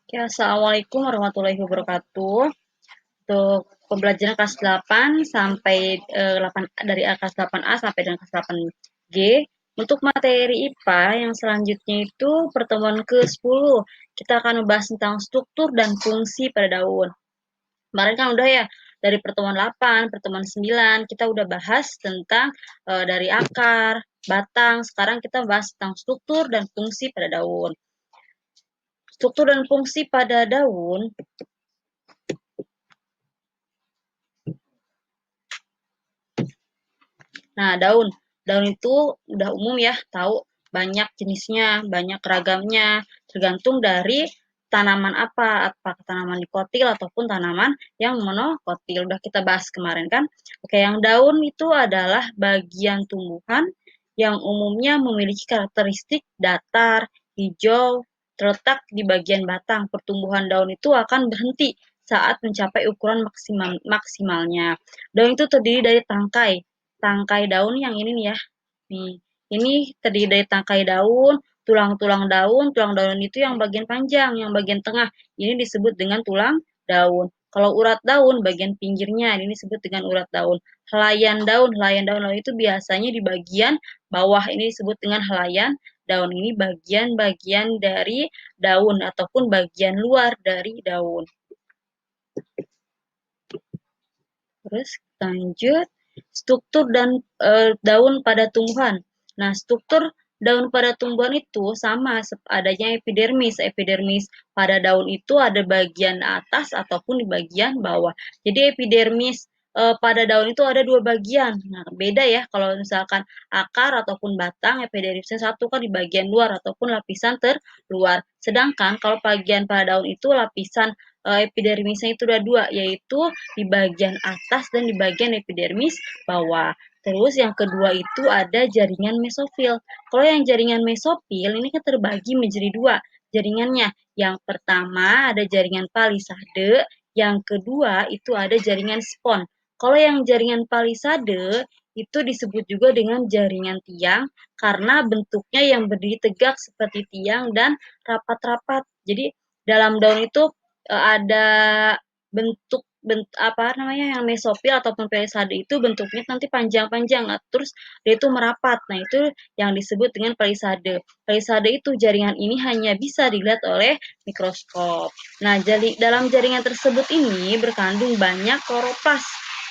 Oke, Assalamualaikum warahmatullahi wabarakatuh. Untuk pembelajaran kelas 8 sampai 8 dari kelas 8A sampai dengan kelas 8G. Untuk materi IPA yang selanjutnya itu pertemuan ke-10. Kita akan membahas tentang struktur dan fungsi pada daun. Kemarin kan udah ya dari pertemuan 8, pertemuan 9 kita udah bahas tentang dari akar, batang. Sekarang kita bahas tentang struktur dan fungsi pada daun. Struktur dan fungsi pada daun. Nah, daun. Daun itu udah umum ya, tahu banyak jenisnya, banyak ragamnya, tergantung dari tanaman apa, apakah tanaman dikotil ataupun tanaman yang monokotil. Udah kita bahas kemarin kan. Oke, yang daun itu adalah bagian tumbuhan yang umumnya memiliki karakteristik datar, hijau, terletak di bagian batang. Pertumbuhan daun itu akan berhenti saat mencapai ukuran maksimalnya. Daun itu terdiri dari tangkai daun yang ini nih ya. Nih, ini terdiri dari tangkai daun, tulang daun itu yang bagian panjang, yang bagian tengah. Ini disebut dengan tulang daun. Kalau urat daun, bagian pinggirnya, ini disebut dengan urat daun. Helaian daun itu biasanya di bagian bawah, ini disebut dengan helaian daun. Ini bagian-bagian dari daun ataupun bagian luar dari daun. Terus lanjut, struktur dan daun pada tumbuhan. Nah, struktur daun pada tumbuhan itu sama adanya epidermis. Epidermis pada daun itu ada bagian atas ataupun di bagian bawah. Jadi epidermis pada daun itu ada dua bagian. Nah, beda ya kalau misalkan akar ataupun batang, epidermisnya satu kan di bagian luar ataupun lapisan terluar. Sedangkan kalau bagian pada daun itu lapisan epidermisnya itu ada dua, yaitu di bagian atas dan di bagian epidermis bawah. Terus yang kedua itu ada jaringan mesofil. Kalau yang jaringan mesofil ini kan terbagi menjadi dua jaringannya. Yang pertama ada jaringan palisade, yang kedua itu ada jaringan spon. Kalau yang jaringan palisade itu disebut juga dengan jaringan tiang karena bentuknya yang berdiri tegak seperti tiang dan rapat-rapat. Jadi dalam daun itu ada apa namanya yang mesofil ataupun palisade itu bentuknya nanti panjang-panjang, nah, terus dia itu merapat. Nah, itu yang disebut dengan palisade. Palisade itu jaringan ini hanya bisa dilihat oleh mikroskop. Nah, jadi dalam jaringan tersebut ini berkandung banyak kloroplas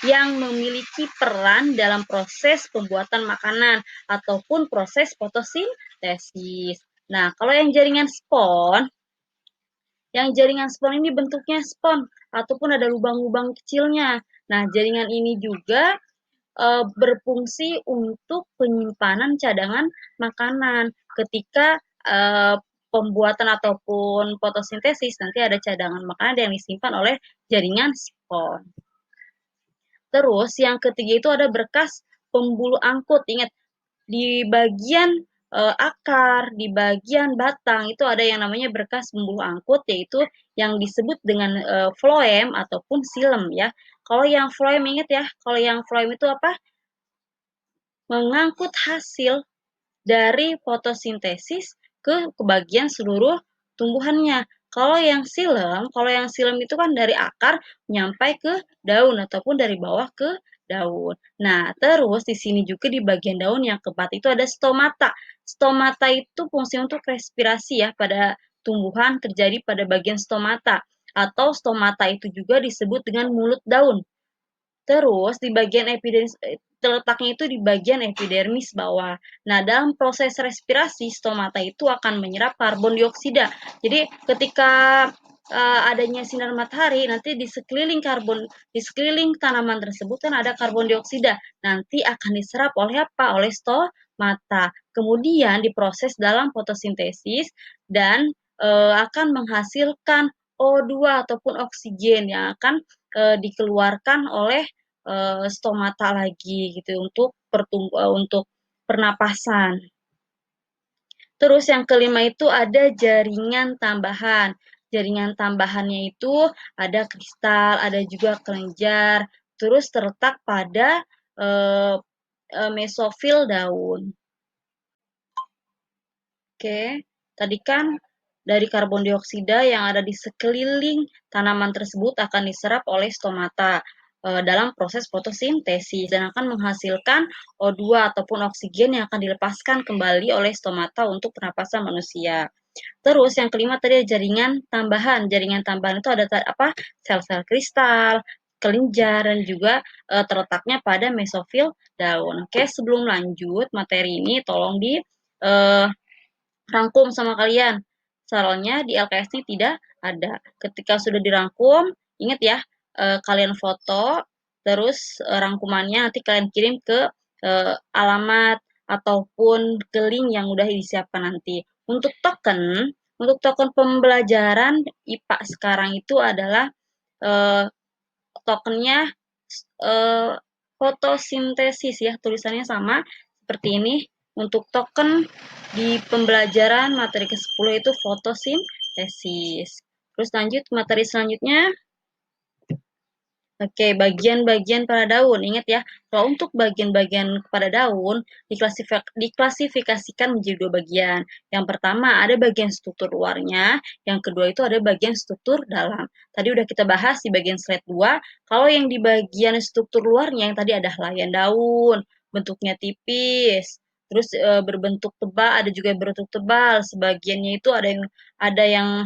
yang memiliki peran dalam proses pembuatan makanan ataupun proses fotosintesis. Nah, kalau yang jaringan spon, yang jaringan spon ini bentuknya spon ataupun ada lubang-lubang kecilnya. Nah, jaringan ini juga berfungsi untuk penyimpanan cadangan makanan. Ketika pembuatan ataupun fotosintesis, nanti ada cadangan makanan yang disimpan oleh jaringan spon. Terus yang ketiga itu ada berkas pembuluh angkut. Ingat, di bagian akar, di bagian batang itu ada yang namanya berkas pembuluh angkut, yaitu yang disebut dengan floem ataupun silem ya. Kalau yang floem, ingat ya, kalau yang floem itu apa? Mengangkut hasil dari fotosintesis ke bagian seluruh tumbuhannya. Kalau yang silem itu kan dari akar nyampai ke daun ataupun dari bawah ke daun. Nah, terus di sini juga di bagian daun yang keempat itu ada stomata. Stomata itu fungsi untuk respirasi ya pada tumbuhan terjadi pada bagian stomata atau stomata itu juga disebut dengan mulut daun. Terus di bagian epidermis terletaknya itu di bagian epidermis bawah. Nah, dalam proses respirasi stomata itu akan menyerap karbon dioksida. Jadi ketika adanya sinar matahari, nanti di sekeliling tanaman tersebut kan ada karbon dioksida. Nanti akan diserap oleh apa? Oleh stomata. Kemudian diproses dalam fotosintesis dan akan menghasilkan O2 ataupun oksigen yang akan dikeluarkan oleh stomata lagi gitu untuk pernapasan. Terus yang kelima itu ada jaringan tambahan. Jaringan tambahannya itu ada kristal, ada juga kelenjar, terus terletak pada mesofil daun. Oke, tadi kan dari karbon dioksida yang ada di sekeliling tanaman tersebut akan diserap oleh stomata dalam proses fotosintesis dan akan menghasilkan O2 ataupun oksigen yang akan dilepaskan kembali oleh stomata untuk pernapasan manusia. Terus yang kelima tadi jaringan tambahan. Jaringan tambahan itu ada apa? Sel-sel kristal, kelenjar, dan juga terletaknya pada mesofil daun. Oke, sebelum lanjut materi ini tolong di rangkum sama kalian. Soalnya di LKS ini tidak ada. Ketika sudah dirangkum, ingat ya, kalian foto, terus rangkumannya nanti kalian kirim ke alamat ataupun ke link yang udah disiapkan nanti. Untuk token pembelajaran IPA sekarang itu adalah tokennya fotosintesis ya, tulisannya sama seperti ini. Untuk token di pembelajaran materi ke-10 itu fotosintesis. Terus lanjut materi selanjutnya. Oke, bagian-bagian pada daun. Ingat ya, kalau untuk bagian-bagian pada daun diklasifikasikan menjadi dua bagian. Yang pertama ada bagian struktur luarnya, yang kedua itu ada bagian struktur dalam. Tadi udah kita bahas di bagian slide 2, kalau yang di bagian struktur luarnya yang tadi ada helaian daun, bentuknya tipis, terus berbentuk tebal, ada juga yang berbentuk tebal. Sebagiannya itu ada yang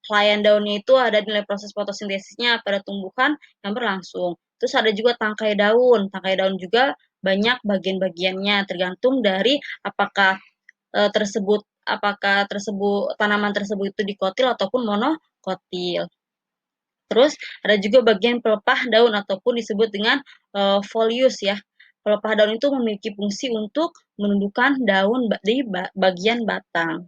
helaian daunnya itu ada nilai proses fotosintesisnya pada tumbuhan yang berlangsung. Terus ada juga tangkai daun. Tangkai daun juga banyak bagian-bagiannya tergantung dari apakah tanaman tersebut itu dikotil ataupun monokotil. Terus ada juga bagian pelepah daun ataupun disebut dengan folius ya. Pelepah daun itu memiliki fungsi untuk menundukkan daun di bagian batang.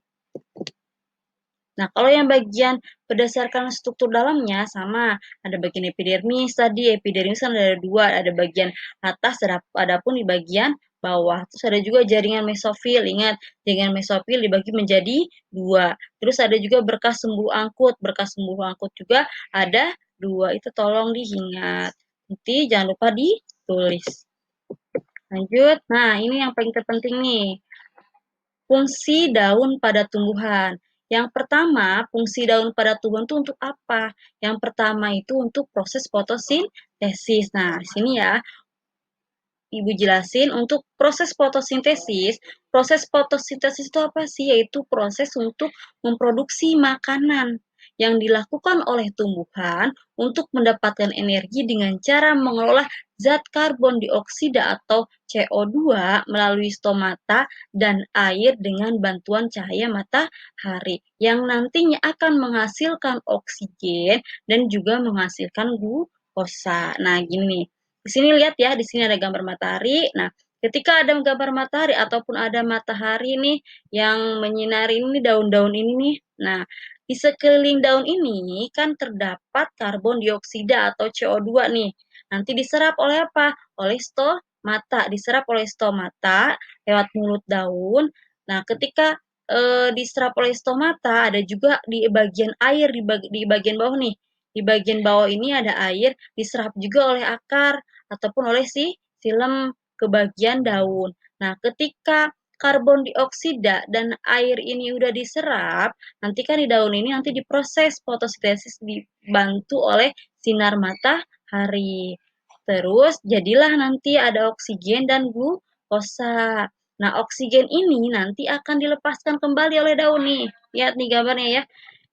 Nah, kalau yang bagian berdasarkan struktur dalamnya sama, ada bagian epidermis tadi, epidermis kan ada dua, ada bagian atas, adapun di bagian bawah. Terus ada juga jaringan mesofil, ingat jaringan mesofil dibagi menjadi dua. Terus ada juga berkas sumbu angkut juga ada dua, itu tolong diingat. Nanti jangan lupa ditulis. Lanjut, nah ini yang paling terpenting nih. Fungsi daun pada tumbuhan. Yang pertama, fungsi daun pada tumbuhan itu untuk apa? Yang pertama itu untuk proses fotosintesis. Nah, di sini ya, Ibu jelasin untuk proses fotosintesis itu apa sih? Yaitu proses untuk memproduksi makanan yang dilakukan oleh tumbuhan untuk mendapatkan energi dengan cara mengelola zat karbon dioksida atau CO2 melalui stomata dan air dengan bantuan cahaya matahari yang nantinya akan menghasilkan oksigen dan juga menghasilkan glukosa. Nah, gini. Di sini lihat ya, di sini ada gambar matahari. Nah, ketika ada gambar matahari ataupun ada matahari nih yang menyinari ini daun-daun ini nih. Nah, di sekeliling daun ini kan terdapat karbon dioksida atau CO2 nih. Nanti diserap oleh apa? Oleh stomata. Diserap oleh stomata lewat mulut daun. Nah, ketika diserap oleh stomata ada juga di bagian air di bagian bawah nih. Di bagian bawah ini ada air diserap juga oleh akar ataupun oleh si silem ke bagian daun. Nah, ketika karbon dioksida dan air ini udah diserap, nanti kan di daun ini nanti diproses fotosintesis dibantu oleh sinar matahari. Terus jadilah nanti ada oksigen dan glukosa. Nah, oksigen ini nanti akan dilepaskan kembali oleh daun nih. Lihat nih gambarnya ya.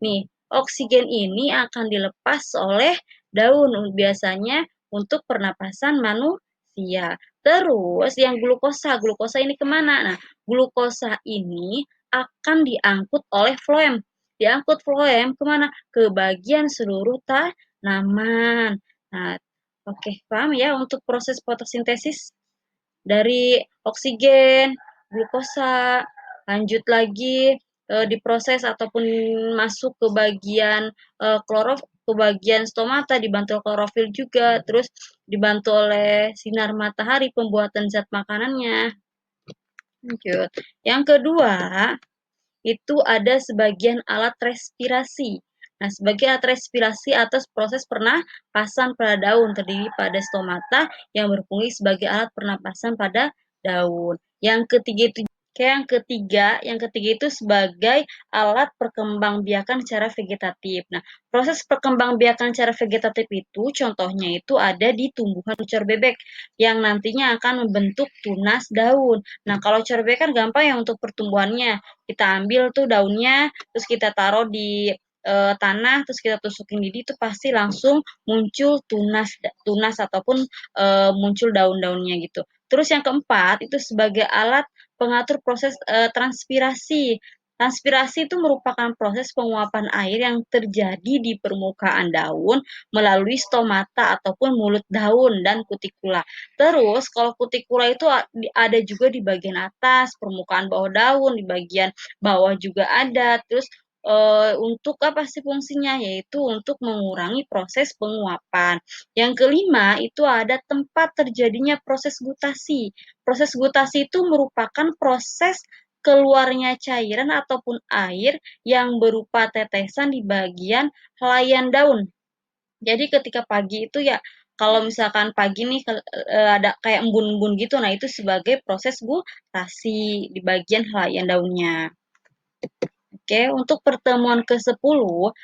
Nih, oksigen ini akan dilepas oleh daun biasanya untuk pernapasan manusia. Terus yang glukosa ini kemana? Nah, glukosa ini akan diangkut oleh floem. Diangkut floem kemana? Ke bagian seluruh tanaman. Nah, oke, paham ya untuk proses fotosintesis dari oksigen, glukosa, lanjut lagi diproses ataupun masuk ke bagian ke bagian stomata dibantu klorofil juga, terus dibantu oleh sinar matahari pembuatan zat makanannya. Lanjut. Yang kedua, itu ada sebagian alat respirasi. Nah, sebagai alat respirasi atas proses pernapasan pada daun terdiri pada stomata yang berfungsi sebagai alat pernapasan pada daun. Yang ketiga itu Oke, yang ketiga itu sebagai alat perkembangbiakan secara vegetatif. Nah, proses perkembangbiakan secara vegetatif itu contohnya itu ada di tumbuhan ucar bebek yang nantinya akan membentuk tunas daun. Nah, kalau ucar bebek kan gampang ya untuk pertumbuhannya. Kita ambil tuh daunnya, terus kita taruh di tanah, terus kita tusukin lidi itu pasti langsung muncul tunas tunas ataupun muncul daun-daunnya gitu. Terus yang keempat itu sebagai alat pengatur proses transpirasi. Transpirasi itu merupakan proses penguapan air yang terjadi di permukaan daun melalui stomata ataupun mulut daun dan kutikula. Terus kalau kutikula itu ada juga di bagian atas, permukaan bawah daun, di bagian bawah juga ada. Terus untuk apa sih fungsinya? Yaitu untuk mengurangi proses penguapan. Yang kelima itu ada tempat terjadinya proses gutasi. Proses gutasi itu merupakan proses keluarnya cairan ataupun air yang berupa tetesan di bagian helaian daun. Jadi ketika pagi itu ya, kalau misalkan pagi nih ada kayak embun-embun gitu, nah itu sebagai proses gutasi di bagian helaian daunnya. Oke, untuk pertemuan ke-10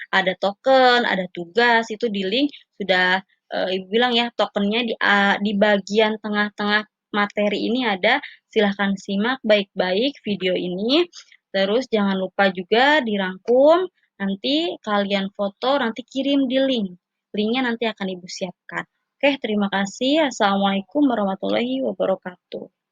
ada token, ada tugas, itu di link sudah Ibu bilang ya, tokennya di bagian tengah-tengah materi ini ada. Silahkan simak baik-baik video ini. Terus jangan lupa juga dirangkum, nanti kalian foto, nanti kirim di link. Linknya nanti akan Ibu siapkan. Oke, terima kasih. Assalamualaikum warahmatullahi wabarakatuh.